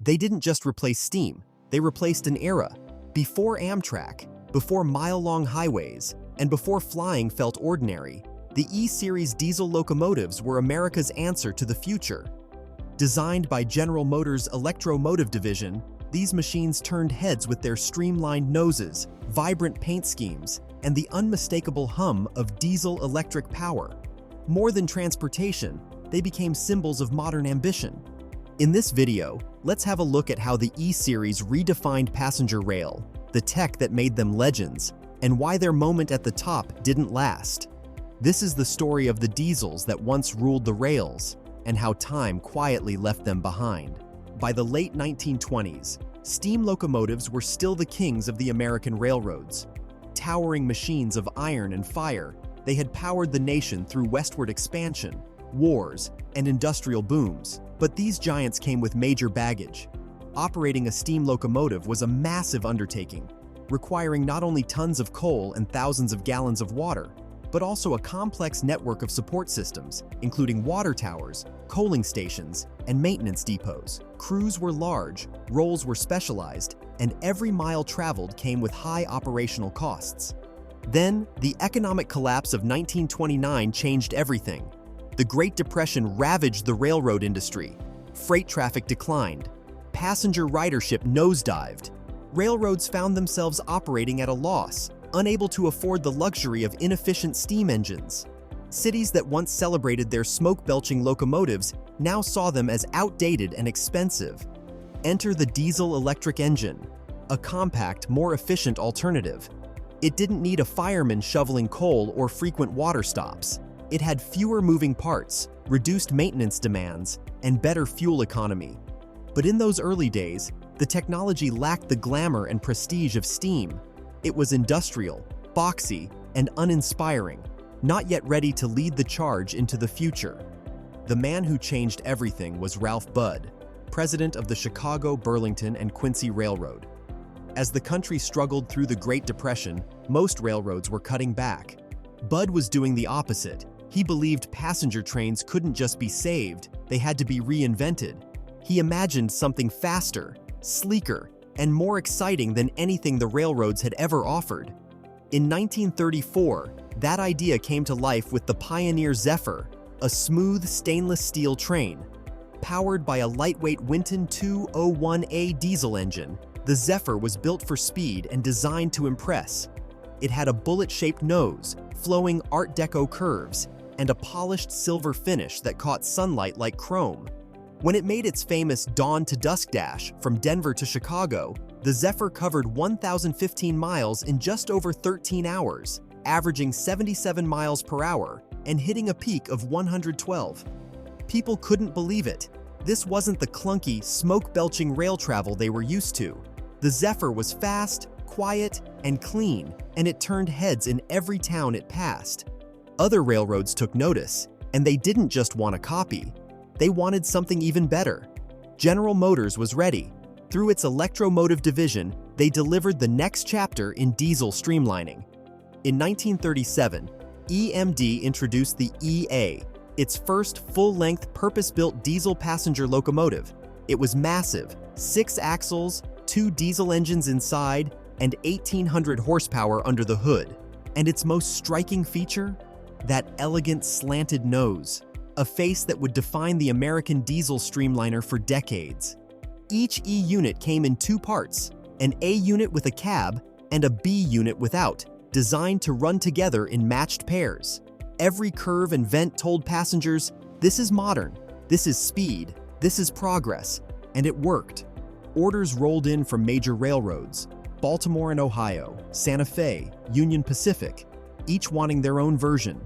They didn't just replace steam, they replaced an era. Before Amtrak, before mile-long highways, and before flying felt ordinary, the E-Series diesel locomotives were America's answer to the future. Designed by General Motors' Electro-Motive Division, these machines turned heads with their streamlined noses, vibrant paint schemes, and the unmistakable hum of diesel-electric power. More than transportation, they became symbols of modern ambition. In this video, let's have a look at how the E-Series redefined passenger rail, the tech that made them legends, and why their moment at the top didn't last. This is the story of the diesels that once ruled the rails, and how time quietly left them behind. By the late 1920s, steam locomotives were still the kings of the American railroads. Towering machines of iron and fire, they had powered the nation through westward expansion, wars, and industrial booms. But these giants came with major baggage. Operating a steam locomotive was a massive undertaking, requiring not only tons of coal and thousands of gallons of water, but also a complex network of support systems, including water towers, coaling stations, and maintenance depots. Crews were large, roles were specialized, and every mile traveled came with high operational costs. Then, the economic collapse of 1929 changed everything. The Great Depression ravaged the railroad industry. Freight traffic declined. Passenger ridership nosedived. Railroads found themselves operating at a loss, unable to afford the luxury of inefficient steam engines. Cities that once celebrated their smoke-belching locomotives now saw them as outdated and expensive. Enter the diesel-electric engine, a compact, more efficient alternative. It didn't need a fireman shoveling coal or frequent water stops. It had fewer moving parts, reduced maintenance demands, and better fuel economy. But in those early days, the technology lacked the glamour and prestige of steam. It was industrial, boxy, and uninspiring, not yet ready to lead the charge into the future. The man who changed everything was Ralph Budd, president of the Chicago, Burlington, and Quincy Railroad. As the country struggled through the Great Depression, most railroads were cutting back. Budd was doing the opposite. He believed passenger trains couldn't just be saved, they had to be reinvented. He imagined something faster, sleeker, and more exciting than anything the railroads had ever offered. In 1934, that idea came to life with the Pioneer Zephyr, a smooth stainless steel train. Powered by a lightweight Winton 201A diesel engine, the Zephyr was built for speed and designed to impress. It had a bullet-shaped nose, flowing Art Deco curves, and a polished silver finish that caught sunlight like chrome. When it made its famous dawn to dusk dash from Denver to Chicago, the Zephyr covered 1,015 miles in just over 13 hours, averaging 77 miles per hour and hitting a peak of 112. People couldn't believe it. This wasn't the clunky, smoke-belching rail travel they were used to. The Zephyr was fast, quiet, and clean, and it turned heads in every town it passed. Other railroads took notice, and they didn't just want a copy. They wanted something even better. General Motors was ready. Through its Electro-Motive Division, they delivered the next chapter in diesel streamlining. In 1937, EMD introduced the EA, its first full-length purpose-built diesel passenger locomotive. It was massive, 6 axles, 2 diesel engines inside, and 1,800 horsepower under the hood. And its most striking feature? That elegant slanted nose, a face that would define the American diesel streamliner for decades. Each E unit came in 2 parts, an A unit with a cab and a B unit without, designed to run together in matched pairs. Every curve and vent told passengers, this is modern, this is speed, this is progress, and it worked. Orders rolled in from major railroads, Baltimore and Ohio, Santa Fe, Union Pacific, each wanting their own version,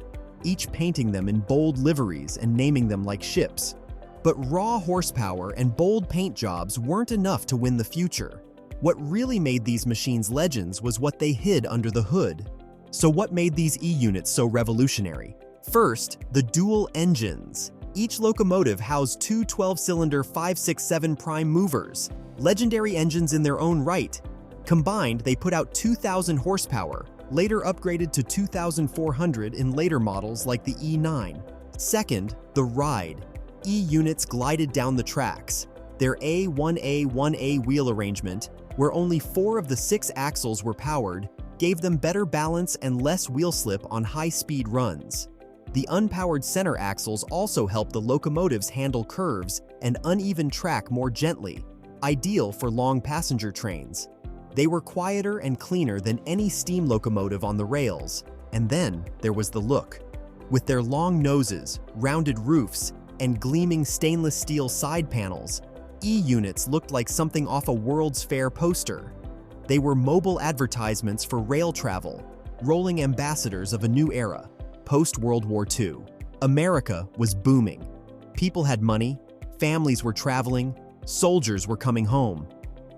each painting them in bold liveries and naming them like ships. But raw horsepower and bold paint jobs weren't enough to win the future. What really made these machines legends was what they hid under the hood. So what made these E-units so revolutionary? First, the dual engines. Each locomotive housed 2 12-cylinder 567 prime movers, legendary engines in their own right. Combined, they put out 2,000 horsepower, later upgraded to 2,400 in later models like the E9. Second, the ride. E-units glided down the tracks. Their A1A1A wheel arrangement, where only 4 of the 6 axles were powered, gave them better balance and less wheel slip on high-speed runs. The unpowered center axles also helped the locomotives handle curves and uneven track more gently, ideal for long passenger trains. They were quieter and cleaner than any steam locomotive on the rails. And then there was the look. With their long noses, rounded roofs, and gleaming stainless steel side panels, E-units looked like something off a World's Fair poster. They were mobile advertisements for rail travel, rolling ambassadors of a new era, post-World War II. America was booming. People had money, families were traveling, soldiers were coming home,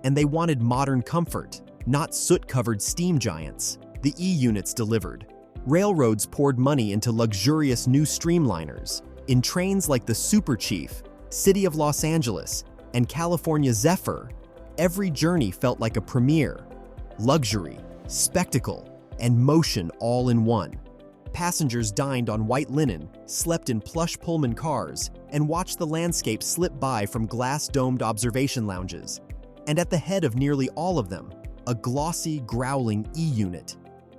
and they wanted modern comfort, not soot-covered steam giants. The E-units delivered. Railroads poured money into luxurious new streamliners. In trains like the Super Chief, City of Los Angeles, and California Zephyr, every journey felt like a premiere. Luxury, spectacle, and motion all in one. Passengers dined on white linen, slept in plush Pullman cars, and watched the landscape slip by from glass-domed observation lounges. And at the head of nearly all of them, a glossy, growling E-unit.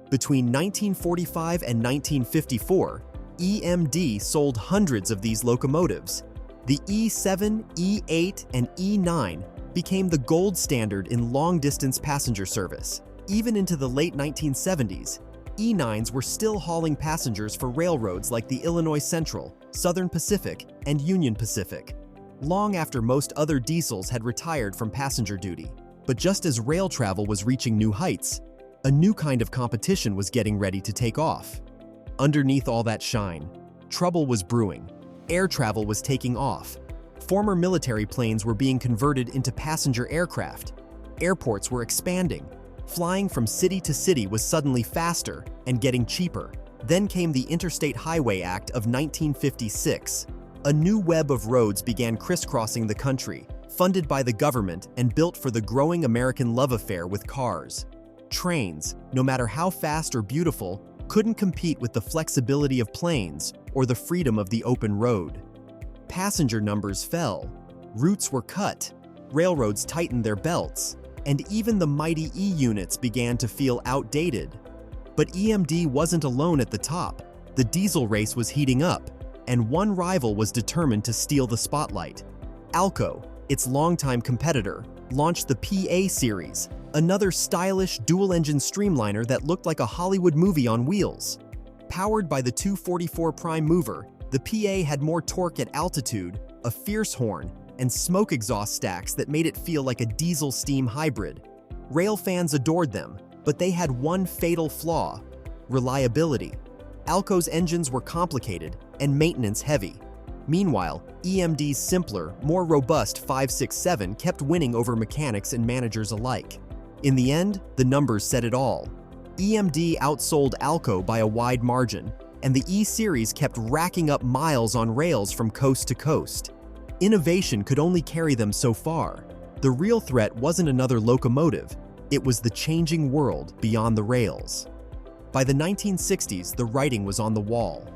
Between 1945 and 1954, EMD sold hundreds of these locomotives. The E7, E8, and E9 became the gold standard in long-distance passenger service. Even into the late 1970s, E9s were still hauling passengers for railroads like the Illinois Central, Southern Pacific, and Union Pacific, long after most other diesels had retired from passenger duty. But just as rail travel was reaching new heights, a new kind of competition was getting ready to take off. Underneath all that shine, trouble was brewing. Air travel was taking off. Former military planes were being converted into passenger aircraft. Airports were expanding. Flying from city to city was suddenly faster and getting cheaper. Then came the Interstate Highway Act of 1956. A new web of roads began crisscrossing the country, funded by the government and built for the growing American love affair with cars. Trains, no matter how fast or beautiful, couldn't compete with the flexibility of planes or the freedom of the open road. Passenger numbers fell, routes were cut, railroads tightened their belts, and even the mighty E-units began to feel outdated. But EMD wasn't alone at the top. The diesel race was heating up, and one rival was determined to steal the spotlight. Alco, its longtime competitor, launched the PA series, another stylish dual-engine streamliner that looked like a Hollywood movie on wheels. Powered by the 244 prime mover, the PA had more torque at altitude, a fierce horn, and smoke exhaust stacks that made it feel like a diesel-steam hybrid. Rail fans adored them, but they had one fatal flaw: reliability. Alco's engines were complicated and maintenance heavy. Meanwhile, EMD's simpler, more robust 567 kept winning over mechanics and managers alike. In the end, the numbers said it all. EMD outsold Alco by a wide margin, and the E-Series kept racking up miles on rails from coast to coast. Innovation could only carry them so far. The real threat wasn't another locomotive, it was the changing world beyond the rails. By the 1960s, the writing was on the wall.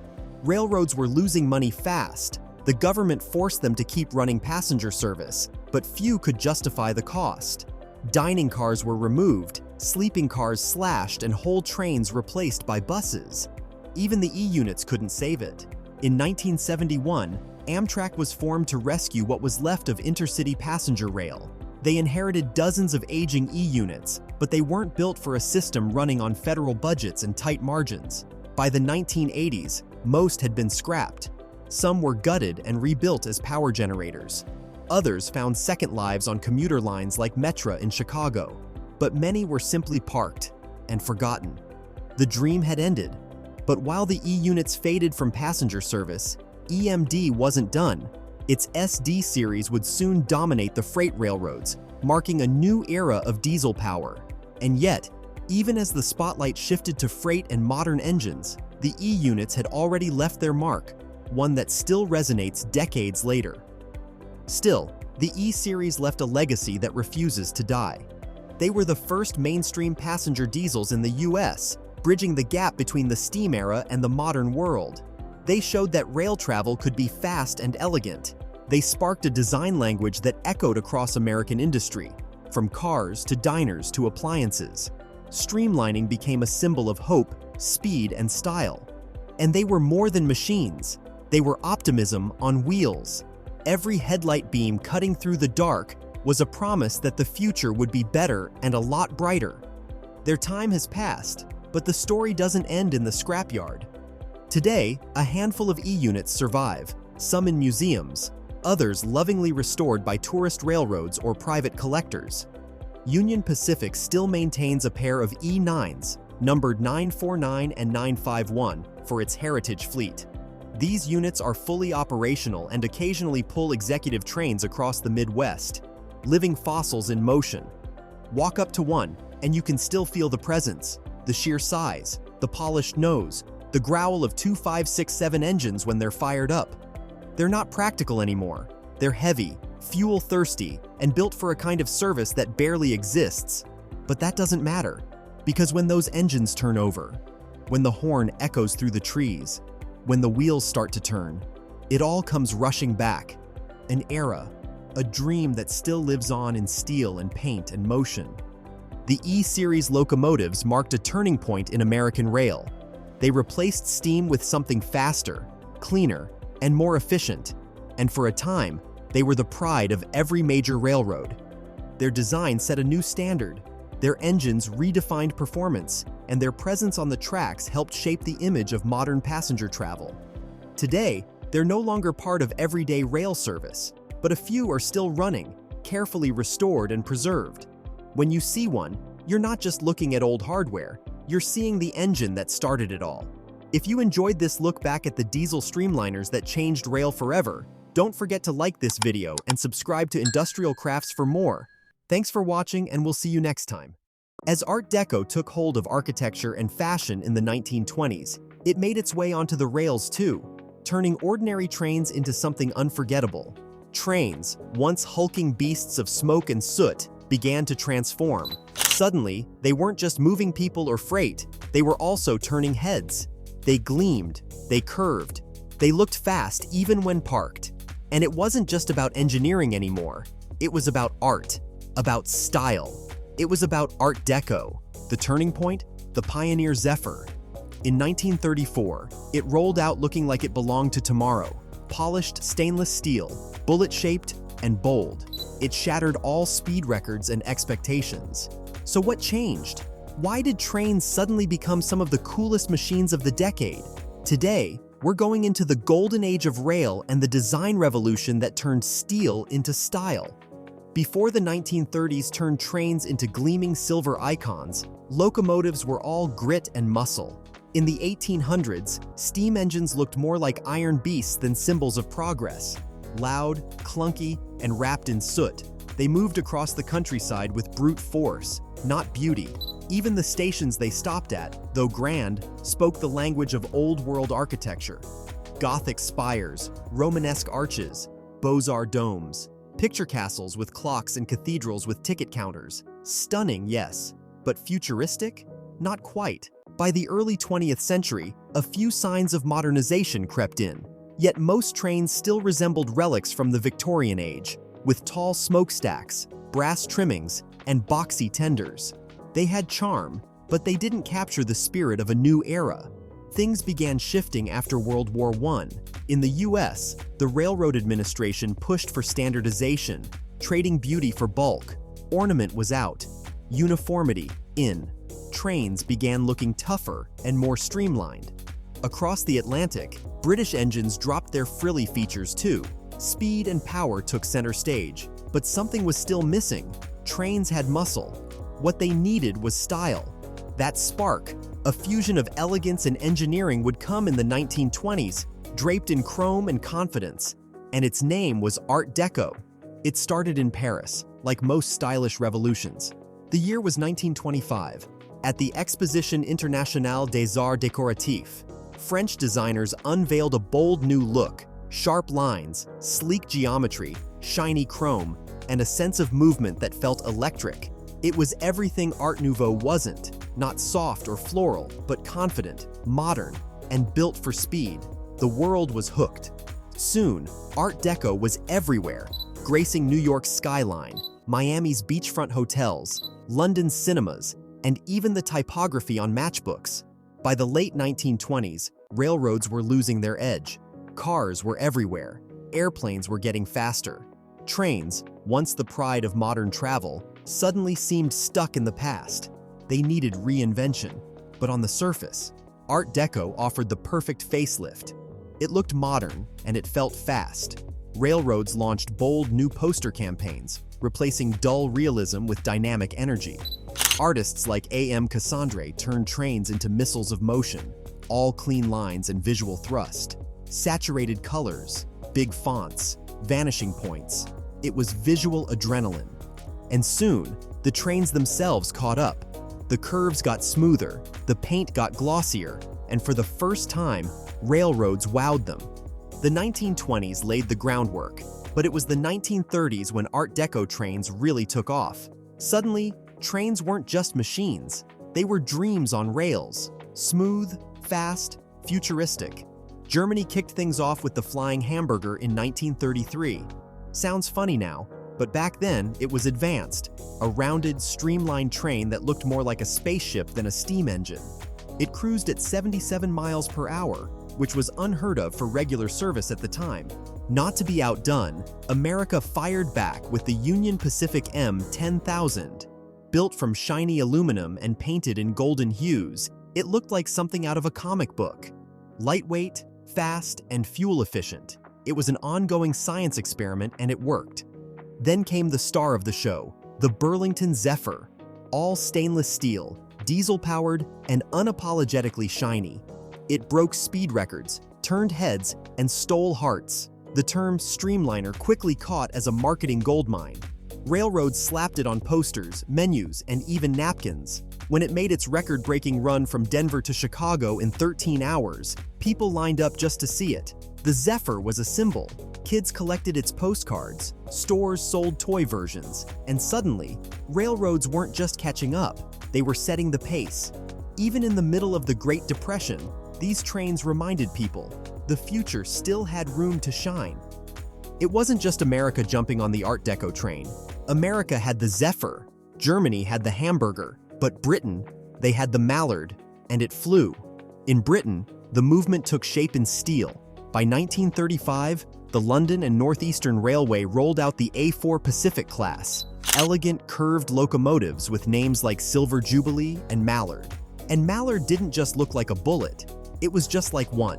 Railroads were losing money fast. The government forced them to keep running passenger service, but few could justify the cost. Dining cars were removed, sleeping cars slashed, and whole trains replaced by buses. Even the E-units couldn't save it. In 1971, Amtrak was formed to rescue what was left of intercity passenger rail. They inherited dozens of aging E-units, but they weren't built for a system running on federal budgets and tight margins. By the 1980s, most had been scrapped. Some were gutted and rebuilt as power generators. Others found second lives on commuter lines like Metra in Chicago, but many were simply parked and forgotten. The dream had ended, but while the E-units faded from passenger service, EMD wasn't done. Its SD series would soon dominate the freight railroads, marking a new era of diesel power. And yet, even as the spotlight shifted to freight and modern engines, the E-units had already left their mark, one that still resonates decades later. Still, the E-Series left a legacy that refuses to die. They were the first mainstream passenger diesels in the US, bridging the gap between the steam era and the modern world. They showed that rail travel could be fast and elegant, They sparked a design language that echoed across American industry, from cars to diners to appliances. Streamlining became a symbol of hope, speed, and style. And they were more than machines. They were optimism on wheels. Every headlight beam cutting through the dark was a promise that the future would be better and a lot brighter. Their time has passed, but the story doesn't end in the scrapyard. Today, a handful of E-units survive, some in museums, others lovingly restored by tourist railroads or private collectors. Union Pacific still maintains a pair of E9s, numbered 949 and 951, for its heritage fleet. These units are fully operational and occasionally pull executive trains across the Midwest, living fossils in motion. Walk up to one, and you can still feel the presence, the sheer size, the polished nose, the growl of 2 5 6 7 engines when they're fired up. They're not practical anymore. They're heavy, fuel-thirsty, and built for a kind of service that barely exists. But that doesn't matter, because when those engines turn over, when the horn echoes through the trees, when the wheels start to turn, it all comes rushing back. An era, a dream that still lives on in steel and paint and motion. The E-Series locomotives marked a turning point in American rail. They replaced steam with something faster, cleaner, and more efficient, and for a time, they were the pride of every major railroad. Their design set a new standard. Their engines redefined performance, and their presence on the tracks helped shape the image of modern passenger travel. Today, they're no longer part of everyday rail service, but a few are still running, carefully restored and preserved. When you see one, you're not just looking at old hardware, you're seeing the engine that started it all. If you enjoyed this look back at the diesel streamliners that changed rail forever, don't forget to like this video and subscribe to Industrial Crafts for more. Thanks for watching, and we'll see you next time. As Art Deco took hold of architecture and fashion in the 1920s, it made its way onto the rails too, turning ordinary trains into something unforgettable. Trains, once hulking beasts of smoke and soot, began to transform. Suddenly, they weren't just moving people or freight, they were also turning heads. They gleamed, they curved, they looked fast even when parked. And it wasn't just about engineering anymore, it was about art, about style. It was about Art Deco. The turning point? The Pioneer Zephyr. In 1934, it rolled out looking like it belonged to tomorrow. Polished stainless steel, bullet-shaped, and bold. It shattered all speed records and expectations. So what changed? Why did trains suddenly become some of the coolest machines of the decade? Today, we're going into the golden age of rail and the design revolution that turned steel into style. Before the 1930s turned trains into gleaming silver icons, locomotives were all grit and muscle. In the 1800s, steam engines looked more like iron beasts than symbols of progress. Loud, clunky, and wrapped in soot, they moved across the countryside with brute force, not beauty. Even the stations they stopped at, though grand, spoke the language of old-world architecture. Gothic spires, Romanesque arches, Beaux-Arts domes, picture castles with clocks and cathedrals with ticket counters. Stunning, yes, but futuristic? Not quite. By the early 20th century, a few signs of modernization crept in. Yet most trains still resembled relics from the Victorian age, with tall smokestacks, brass trimmings, and boxy tenders. They had charm, but they didn't capture the spirit of a new era. Things began shifting after World War I. In the US, the Railroad Administration pushed for standardization, trading beauty for bulk. Ornament was out, uniformity in. Trains began looking tougher and more streamlined. Across the Atlantic, British engines dropped their frilly features too. Speed and power took center stage, but something was still missing. Trains had muscle. What they needed was style. That spark, a fusion of elegance and engineering, would come in the 1920s, draped in chrome and confidence, and its name was Art Deco. It started in Paris, like most stylish revolutions. The year was 1925. At the Exposition Internationale des Arts Décoratifs, French designers unveiled a bold new look, sharp lines, sleek geometry, shiny chrome, and a sense of movement that felt electric. It was everything Art Nouveau wasn't, not soft or floral, but confident, modern, and built for speed. The world was hooked. Soon, Art Deco was everywhere, gracing New York's skyline, Miami's beachfront hotels, London's cinemas, and even the typography on matchbooks. By the late 1920s, railroads were losing their edge. Cars were everywhere. Airplanes were getting faster. Trains, once the pride of modern travel, suddenly seemed stuck in the past. They needed reinvention. But on the surface, Art Deco offered the perfect facelift. It looked modern, and it felt fast. Railroads launched bold new poster campaigns, replacing dull realism with dynamic energy. Artists like A.M. Cassandre turned trains into missiles of motion, all clean lines and visual thrust. Saturated colors, big fonts, vanishing points. It was visual adrenaline. And soon, the trains themselves caught up. The curves got smoother, the paint got glossier, and for the first time, railroads wowed them. The 1920s laid the groundwork, but it was the 1930s when Art Deco trains really took off. Suddenly, trains weren't just machines. They were dreams on rails. Smooth, fast, futuristic. Germany kicked things off with the flying hamburger in 1933. Sounds funny now, but back then it was advanced. A rounded, streamlined train that looked more like a spaceship than a steam engine. It cruised at 77 miles per hour, which was unheard of for regular service at the time. Not to be outdone, America fired back with the Union Pacific M-10,000. Built from shiny aluminum and painted in golden hues, it looked like something out of a comic book. Lightweight, fast, and fuel-efficient. It was an ongoing science experiment, and it worked. Then came the star of the show, the Burlington Zephyr. All stainless steel, diesel-powered, and unapologetically shiny. It broke speed records, turned heads, and stole hearts. The term streamliner quickly caught as a marketing goldmine. Railroads slapped it on posters, menus, and even napkins. When it made its record-breaking run from Denver to Chicago in 13 hours, people lined up just to see it. The Zephyr was a symbol. Kids collected its postcards, stores sold toy versions, and suddenly, railroads weren't just catching up, they were setting the pace. Even in the middle of the Great Depression, these trains reminded people the future still had room to shine. It wasn't just America jumping on the Art Deco train. America had the Zephyr, Germany had the hamburger, but Britain, they had the Mallard, and it flew. In Britain, the movement took shape in steel. By 1935, the London and Northeastern Railway rolled out the A4 Pacific class, elegant curved locomotives with names like Silver Jubilee and Mallard. And Mallard didn't just look like a bullet, it was just like one.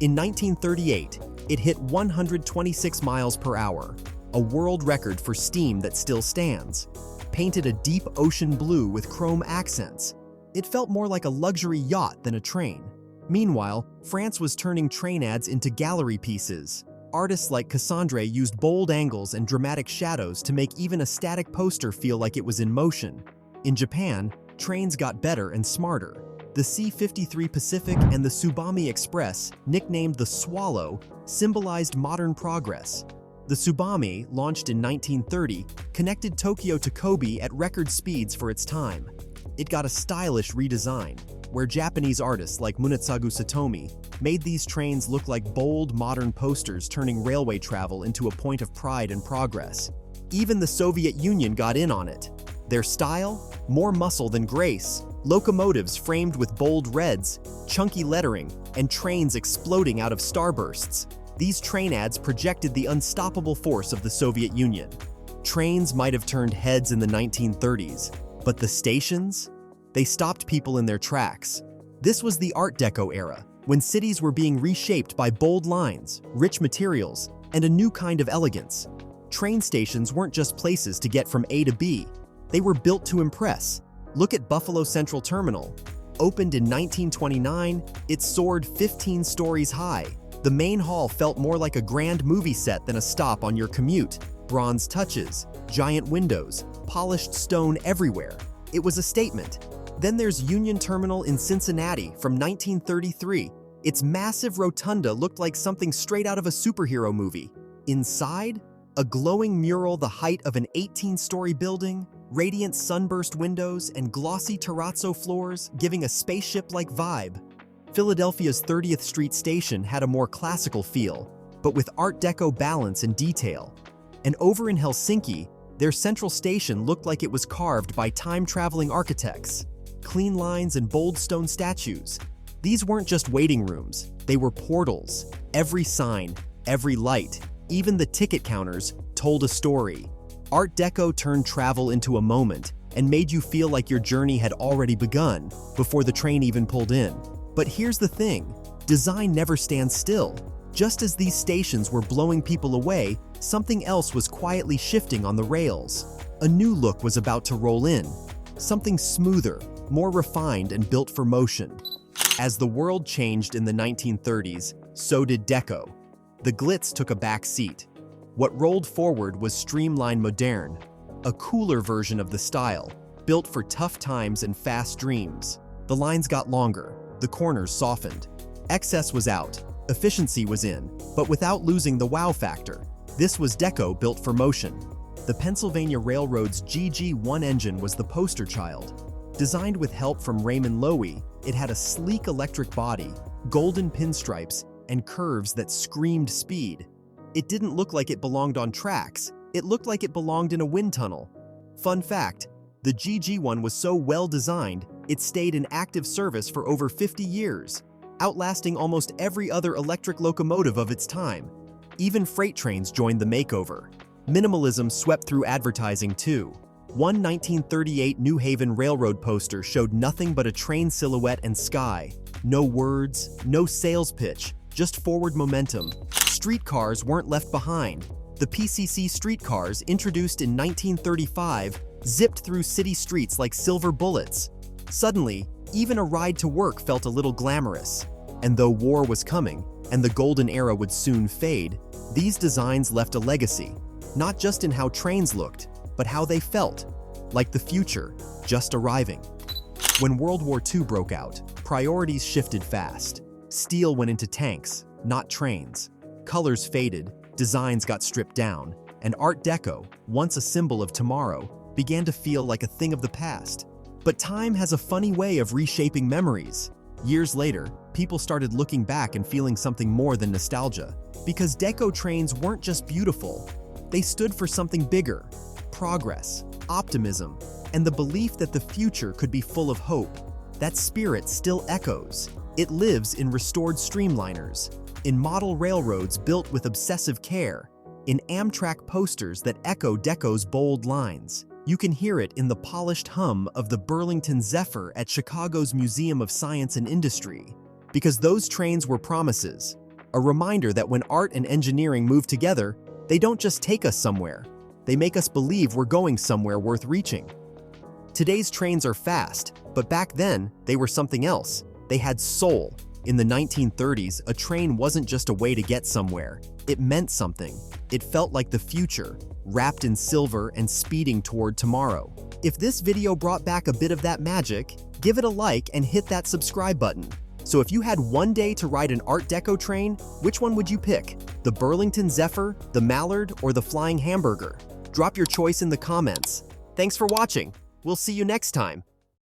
In 1938, it hit 126 miles per hour, a world record for steam that still stands. Painted a deep ocean blue with chrome accents, it felt more like a luxury yacht than a train. Meanwhile, France was turning train ads into gallery pieces. Artists like Cassandre used bold angles and dramatic shadows to make even a static poster feel like it was in motion. In Japan, trains got better and smarter. The C-53 Pacific and the Tsubame Express, nicknamed the Swallow, symbolized modern progress. The Tsubame, launched in 1930, connected Tokyo to Kobe at record speeds for its time. It got a stylish redesign, where Japanese artists like Munetsugu Satomi made these trains look like bold, modern posters, turning railway travel into a point of pride and progress. Even the Soviet Union got in on it. Their style? More muscle than grace. Locomotives framed with bold reds, chunky lettering, and trains exploding out of starbursts. These train ads projected the unstoppable force of the Soviet Union. Trains might have turned heads in the 1930s, but the stations? They stopped people in their tracks. This was the Art Deco era, when cities were being reshaped by bold lines, rich materials, and a new kind of elegance. Train stations weren't just places to get from A to B. They were built to impress. Look at Buffalo Central Terminal. Opened in 1929, it soared 15 stories high. The main hall felt more like a grand movie set than a stop on your commute. Bronze touches, giant windows, polished stone everywhere. It was a statement. Then there's Union Terminal in Cincinnati from 1933. Its massive rotunda looked like something straight out of a superhero movie. Inside, a glowing mural the height of an 18-story building, radiant sunburst windows, and glossy terrazzo floors giving a spaceship-like vibe. Philadelphia's 30th Street Station had a more classical feel, but with Art Deco balance and detail. And over in Helsinki, their central station looked like it was carved by time-traveling architects. Clean lines and bold stone statues. These weren't just waiting rooms, they were portals. Every sign, every light, even the ticket counters told a story. Art Deco turned travel into a moment and made you feel like your journey had already begun before the train even pulled in. But here's the thing, design never stands still. Just as these stations were blowing people away, something else was quietly shifting on the rails. A new look was about to roll in, something smoother, more refined and built for motion. As the world changed in the 1930s, so did Deco. The glitz took a back seat. What rolled forward was streamlined moderne, a cooler version of the style, built for tough times and fast dreams. The lines got longer, the corners softened. Excess was out, efficiency was in, but without losing the wow factor. This was Deco built for motion. The Pennsylvania Railroad's GG1 engine was the poster child. Designed with help from Raymond Loewy, it had a sleek electric body, golden pinstripes, and curves that screamed speed. It didn't look like it belonged on tracks, it looked like it belonged in a wind tunnel. Fun fact, the GG1 was so well designed, it stayed in active service for over 50 years, outlasting almost every other electric locomotive of its time. Even freight trains joined the makeover. Minimalism swept through advertising too. One 1938 New Haven Railroad poster showed nothing but a train silhouette and sky. No words, no sales pitch, just forward momentum. Streetcars weren't left behind. The PCC streetcars, introduced in 1935, zipped through city streets like silver bullets. Suddenly, even a ride to work felt a little glamorous. And though war was coming, and the golden era would soon fade, these designs left a legacy, not just in how trains looked, but how they felt, like the future, just arriving. When World War II broke out, priorities shifted fast. Steel went into tanks, not trains. Colors faded, designs got stripped down, and Art Deco, once a symbol of tomorrow, began to feel like a thing of the past. But time has a funny way of reshaping memories. Years later, people started looking back and feeling something more than nostalgia. Because Deco trains weren't just beautiful, they stood for something bigger: progress, optimism, and the belief that the future could be full of hope. That spirit still echoes. It lives in restored streamliners, in model railroads built with obsessive care, in Amtrak posters that echo Deco's bold lines. You can hear it in the polished hum of the Burlington Zephyr at Chicago's Museum of Science and Industry. Because those trains were promises, a reminder that when art and engineering move together, they don't just take us somewhere, they make us believe we're going somewhere worth reaching. Today's trains are fast, but back then, they were something else. They had soul. In the 1930s, a train wasn't just a way to get somewhere. It meant something. It felt like the future, wrapped in silver and speeding toward tomorrow. If this video brought back a bit of that magic, give it a like and hit that subscribe button. So if you had one day to ride an Art Deco train, which one would you pick? The Burlington Zephyr, the Mallard, or the Flying Hamburger? Drop your choice in the comments. Thanks for watching. We'll see you next time.